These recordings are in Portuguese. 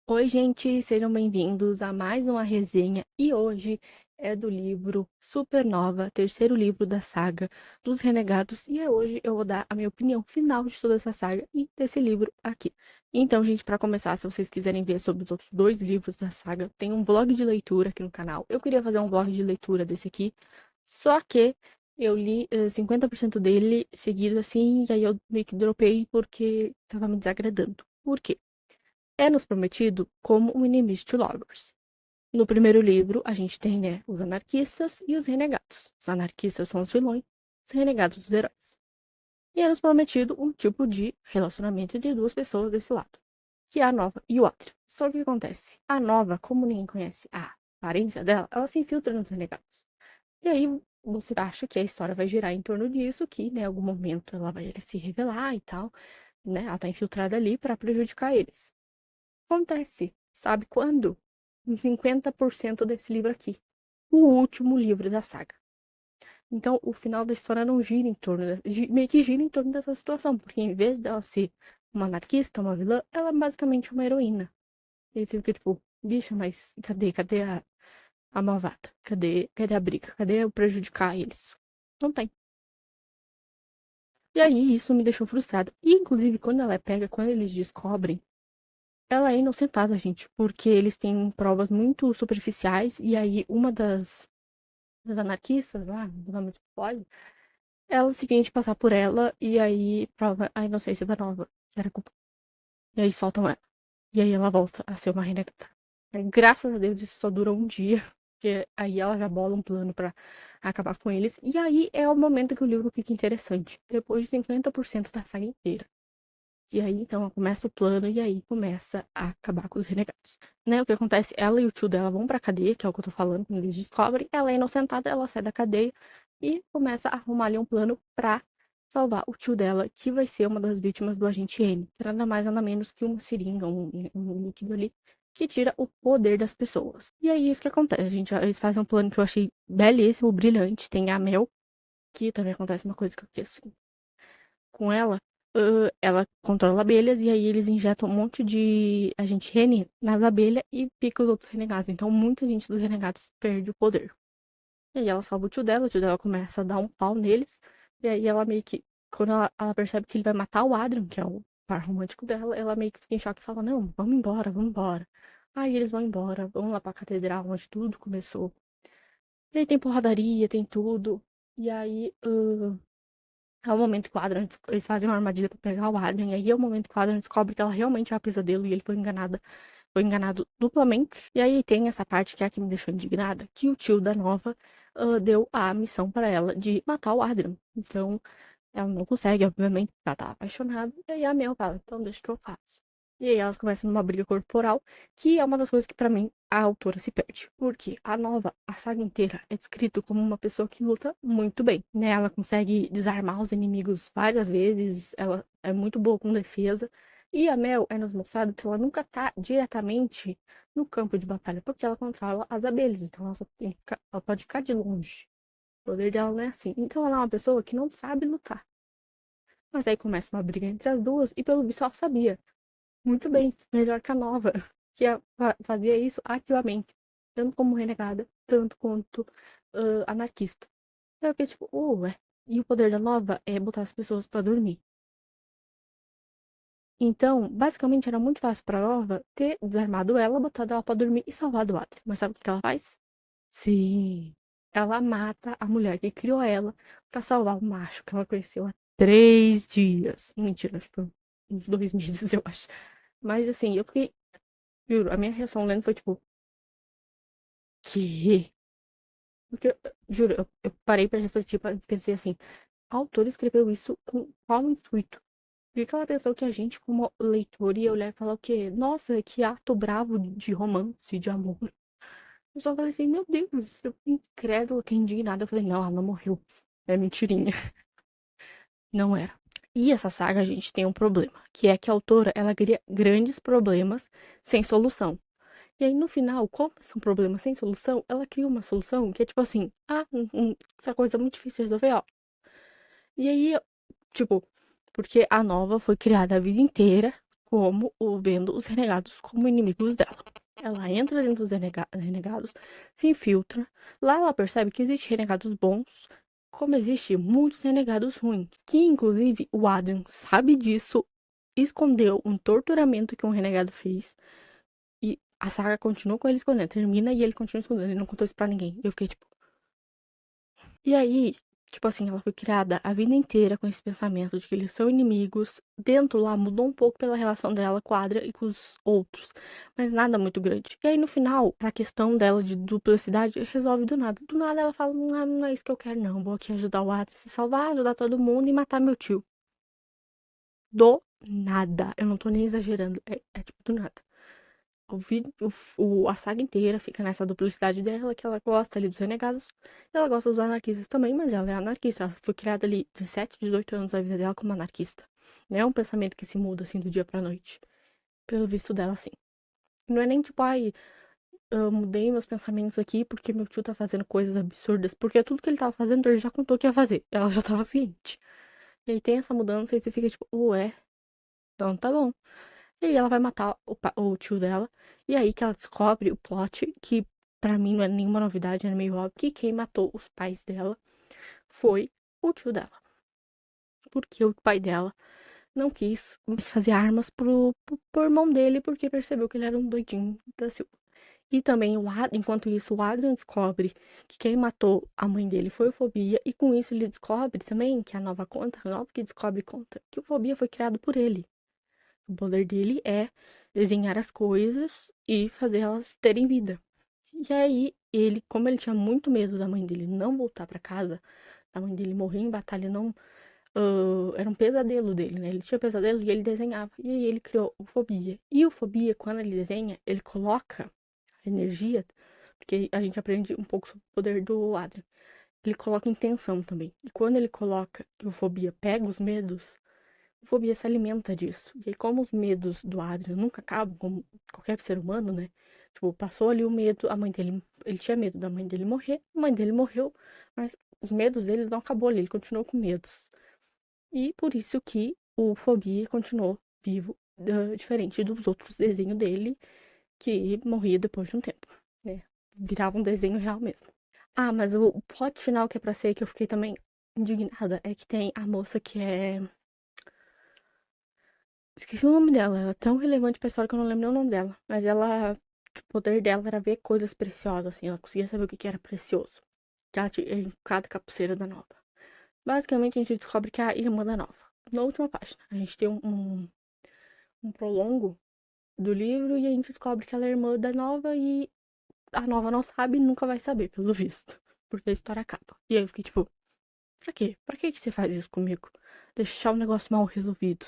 Oi, gente, sejam bem-vindos a mais uma resenha e hoje é do livro Supernova, terceiro livro da saga dos Renegados, e hoje eu vou dar a minha opinião final de toda essa saga e desse livro aqui. Então, gente, para começar, se vocês quiserem ver sobre os outros dois livros da saga, tem um vlog de leitura aqui no canal. Eu queria fazer um vlog de leitura desse aqui, só que eu li 50% dele seguido assim, e aí eu meio que dropei porque tava me desagradando. Por quê? É-nos prometido como um enemies to lovers. No primeiro livro, a gente tem, né, os anarquistas e os renegados. Os anarquistas são os vilões, os renegados os heróis. E é-nos prometido um tipo de relacionamento entre duas pessoas desse lado, que é a Nova e o Atrio. Só que o que acontece? A Nova, como ninguém conhece a aparência dela, ela se infiltra nos renegados. E aí você acha que a história vai girar em torno disso, que, né, em algum momento ela vai se revelar e tal, né? Ela tá infiltrada ali para prejudicar eles. Acontece, sabe quando? Em 50% desse livro aqui. O último livro da saga. Então, o final da história não gira em torno, meio que gira em torno dessa situação, porque em vez dela ser uma anarquista, uma vilã, ela é basicamente uma heroína. E aí você fica tipo, bicha, mas cadê a malvada? Cadê a briga? Cadê o prejudicar eles? Não tem. E aí isso me deixou frustrada. E inclusive quando ela é pega, quando eles descobrem, ela é inocentada, gente, porque eles têm provas muito superficiais, e aí uma das anarquistas lá, o nome do spoiler, ela se finge passar por ela, e aí prova a inocência da Nova, que era culpa. E aí soltam ela. E aí ela volta a ser uma renegada. Aí, graças a Deus isso só dura um dia, porque aí ela já bola um plano pra acabar com eles, e aí é o momento que o livro fica interessante, depois de 50% da saga inteira. E aí, então, começa o plano e aí começa a acabar com os renegados. Né, o que acontece? Ela e o tio dela vão pra cadeia, que é o que eu tô falando, quando eles descobrem. Ela é inocentada, ela sai da cadeia e começa a arrumar ali um plano pra salvar o tio dela, que vai ser uma das vítimas do agente N. Que nada mais, nada menos que uma seringa, um líquido ali, que tira o poder das pessoas. E aí, isso que acontece, gente. Eles fazem um plano que eu achei belíssimo, brilhante. Tem a Mel, que também acontece uma coisa que eu fiquei assim com ela, ela controla abelhas e aí eles injetam um monte de agente rene nas abelhas e pica os outros renegados. Então muita gente dos renegados perde o poder. E aí ela salva o tio dela começa a dar um pau neles. E aí ela meio que, quando ela percebe que ele vai matar o Adrian, que é o par romântico dela, ela meio que fica em choque e fala, não, vamos embora, vamos embora. Aí eles vão embora, vão lá pra catedral, onde tudo começou. E aí tem porradaria, tem tudo. E aí, é o momento que o Adrian, eles fazem uma armadilha pra pegar o Adrian, e aí é o momento que o Adrian descobre que ela realmente é a pesadelo e ele foi enganado duplamente. E aí tem essa parte que é a que me deixou indignada, que o tio da Nova deu a missão pra ela de matar o Adrian. Então, ela não consegue, obviamente, porque ela tá apaixonada, e aí a Mel fala, então deixa que eu faço. E aí elas começam numa briga corporal, que é uma das coisas que pra mim a autora se perde. Porque a Nova, a saga inteira, é descrita como uma pessoa que luta muito bem, né? Ela consegue desarmar os inimigos várias vezes, ela é muito boa com defesa. E a Mel é nos mostrado que ela nunca tá diretamente no campo de batalha, porque ela controla as abelhas, então ela, ela pode ficar de longe. O poder dela não é assim. Então ela é uma pessoa que não sabe lutar. Mas aí começa uma briga entre as duas, e pelo visto ela sabia muito bem, melhor que a Nova, que fazia isso ativamente, tanto como renegada, tanto quanto anarquista. Eu fiquei tipo, ué. E o poder da Nova é botar as pessoas pra dormir. Então, basicamente, era muito fácil pra Nova ter desarmado ela, botado ela pra dormir e salvado o Atri. Mas sabe o que ela faz? Sim. Ela mata a mulher que criou ela pra salvar o macho que ela conheceu há 3 dias. Mentira, tipo, uns 2 meses, eu acho. Mas assim, eu fiquei. Juro, a minha reação lendo foi tipo, que? Porque, juro, eu parei pra refletir, pensei assim, a autora escreveu isso com qual intuito? Por que ela pensou que a gente, como leitor, ia olhar e falar o quê? Nossa, que ato bravo de romance, de amor. Eu só falei assim, meu Deus, eu fiquei incrédula, que indignada. Eu falei, não, ela não morreu. É mentirinha. Não era. E essa saga, a gente tem um problema, que é que a autora, ela cria grandes problemas sem solução. E aí, no final, como são problemas sem solução, ela cria uma solução que é tipo assim, essa coisa é muito difícil de resolver, ó. E aí, tipo, porque a Nova foi criada a vida inteira como vendo os renegados como inimigos dela. Ela entra dentro dos renegados, se infiltra. Lá ela percebe que existem renegados bons, como existe muitos renegados ruins. Que, inclusive, o Adrian sabe disso, escondeu um torturamento que um renegado fez. E a saga continua com ele escondendo. Termina e ele continua escondendo. Ele não contou isso pra ninguém. Eu fiquei tipo. E aí, tipo assim, ela foi criada a vida inteira com esse pensamento de que eles são inimigos. Dentro lá mudou um pouco pela relação dela com a Adria e com os outros, mas nada muito grande. E aí no final, a questão dela de duplicidade resolve do nada. Do nada ela fala: não, não é isso que eu quero, não. Vou aqui ajudar o Adria a se salvar, ajudar todo mundo e matar meu tio. Do nada. Eu não tô nem exagerando. É tipo do nada. O vídeo, a saga inteira fica nessa duplicidade dela, que ela gosta ali dos renegados, ela gosta dos anarquistas também, mas ela é anarquista. Ela foi criada ali 17, 18 anos da vida dela como anarquista. Não é um pensamento que se muda assim do dia pra noite. Pelo visto dela, assim. Não é nem tipo, ai, eu mudei meus pensamentos aqui porque meu tio tá fazendo coisas absurdas. Porque tudo que ele tava fazendo, ele já contou que ia fazer. Ela já tava ciente. E aí tem essa mudança e você fica tipo, ué, então tá bom. E aí ela vai matar o tio dela. E aí que ela descobre o plot, que pra mim não é nenhuma novidade, era meio óbvio, que quem matou os pais dela foi o tio dela. Porque o pai dela não quis fazer armas pro irmão dele, porque percebeu que ele era um doidinho da Silva. E também, enquanto isso, o Adrian descobre que quem matou a mãe dele foi o Fobia. E com isso ele descobre também que a nova que descobre conta que o Fobia foi criado por ele. O poder dele é desenhar as coisas e fazer elas terem vida. E aí, ele, como ele tinha muito medo da mãe dele não voltar para casa, da mãe dele morrer em batalha, não. Era um pesadelo dele, né? Ele tinha pesadelo e ele desenhava. E aí ele criou o Fobia. E o Fobia, quando ele desenha, ele coloca a energia, porque a gente aprende um pouco sobre o poder do Adrian. Ele coloca intenção também. E quando ele coloca que o Fobia pega os medos, o Fobia se alimenta disso. E aí, como os medos do Adrian nunca acabam, como qualquer ser humano, né? Tipo, passou ali o medo, a mãe dele, ele tinha medo da mãe dele morrer, a mãe dele morreu, mas os medos dele não acabou ali, ele continuou com medos. E por isso que o Fobia continuou vivo, diferente dos outros desenhos dele, que morria depois de um tempo, né? Virava um desenho real mesmo. Ah, mas o plot final que é pra ser, que eu fiquei também indignada, é que tem a moça que é. Esqueci o nome dela. Ela é tão relevante pra história que eu não lembro nem o nome dela. Mas ela. O poder dela era ver coisas preciosas, assim. Ela conseguia saber o que era precioso. Que ela tinha em cada capuceira da nova. Basicamente, a gente descobre que é a irmã da nova. Na última página, a gente tem um prolongo do livro e a gente descobre que ela é irmã da nova e a nova não sabe e nunca vai saber, pelo visto. Porque a história acaba. E aí eu fiquei tipo, pra quê? Pra que você faz isso comigo? Deixar o negócio mal resolvido.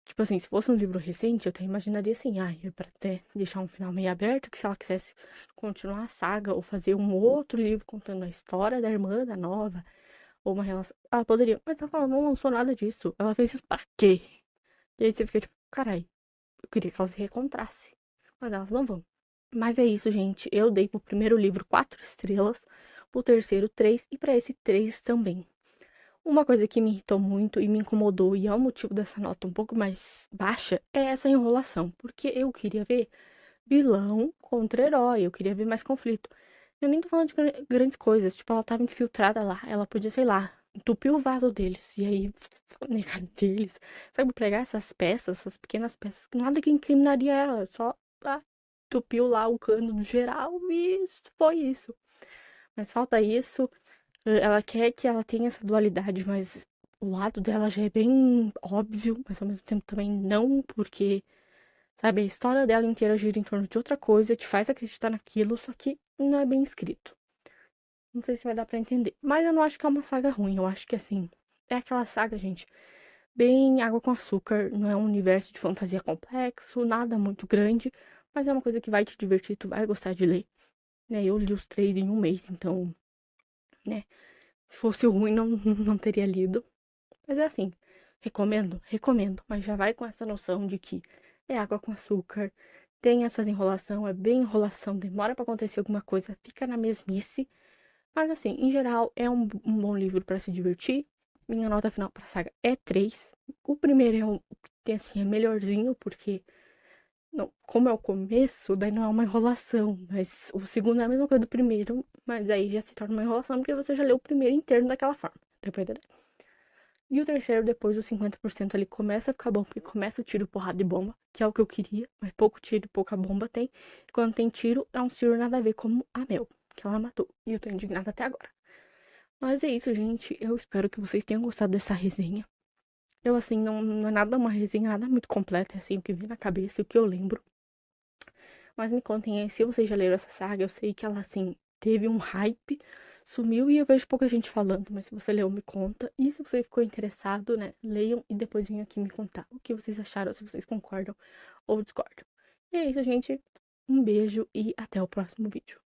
Tipo assim, se fosse um livro recente, eu até imaginaria assim, pra até deixar um final meio aberto, que se ela quisesse continuar a saga ou fazer um outro livro contando a história da irmã da nova, ou uma relação. Ela poderia, mas ela não lançou nada disso. Ela fez isso pra quê? E aí você fica tipo, carai, eu queria que elas se reencontrassem. Mas elas não vão. Mas é isso, gente. Eu dei pro primeiro livro 4 estrelas, pro terceiro 3 e pra esse 3 também. Uma coisa que me irritou muito e me incomodou, e é o motivo dessa nota um pouco mais baixa, é essa enrolação. Porque eu queria ver vilão contra herói, eu queria ver mais conflito. Eu nem tô falando de grandes coisas, tipo, ela tava infiltrada lá, ela podia, sei lá, entupir o vaso deles, e aí, na cara deles, sabe, pegar essas peças, essas pequenas peças, nada que incriminaria ela, só entupiu lá o cano do geral e foi isso. Mas falta isso. Ela quer que ela tenha essa dualidade, mas o lado dela já é bem óbvio, mas ao mesmo tempo também não, porque, sabe, a história dela inteira gira em torno de outra coisa, te faz acreditar naquilo, só que não é bem escrito. Não sei se vai dar pra entender. Mas eu não acho que é uma saga ruim, eu acho que assim, é aquela saga, gente, bem água com açúcar, não é um universo de fantasia complexo, nada muito grande, mas é uma coisa que vai te divertir, tu vai gostar de ler. Né, eu li os 3 em um mês, então, né? Se fosse ruim, não, não teria lido. Mas é assim, recomendo, recomendo. Mas já vai com essa noção de que é água com açúcar, tem essas enrolação, é bem enrolação, demora pra acontecer alguma coisa, fica na mesmice. Mas assim, em geral, é um bom livro pra se divertir. Minha nota final pra saga é 3. O primeiro é o que tem, assim, é melhorzinho, porque não, como é o começo, daí não é uma enrolação, mas o segundo é a mesma coisa do primeiro, mas aí já se torna uma enrolação porque você já leu o primeiro inteiro daquela forma. Depois e o terceiro, depois dos 50% ali, começa a ficar bom, porque começa o tiro, porrada e bomba, que é o que eu queria, mas pouco tiro e pouca bomba tem. E quando tem tiro, é um tiro nada a ver, como a Mel, que ela matou. E eu tô indignada até agora. Mas é isso, gente. Eu espero que vocês tenham gostado dessa resenha. Eu, assim, não é nada uma resenha, nada muito completa, é assim, o que vem na cabeça, o que eu lembro. Mas me contem aí se vocês já leram essa saga. Eu sei que ela, assim, teve um hype, sumiu e eu vejo pouca gente falando. Mas se você leu, me conta. E se você ficou interessado, né, leiam e depois venham aqui me contar o que vocês acharam, se vocês concordam ou discordam. E é isso, gente. Um beijo e até o próximo vídeo.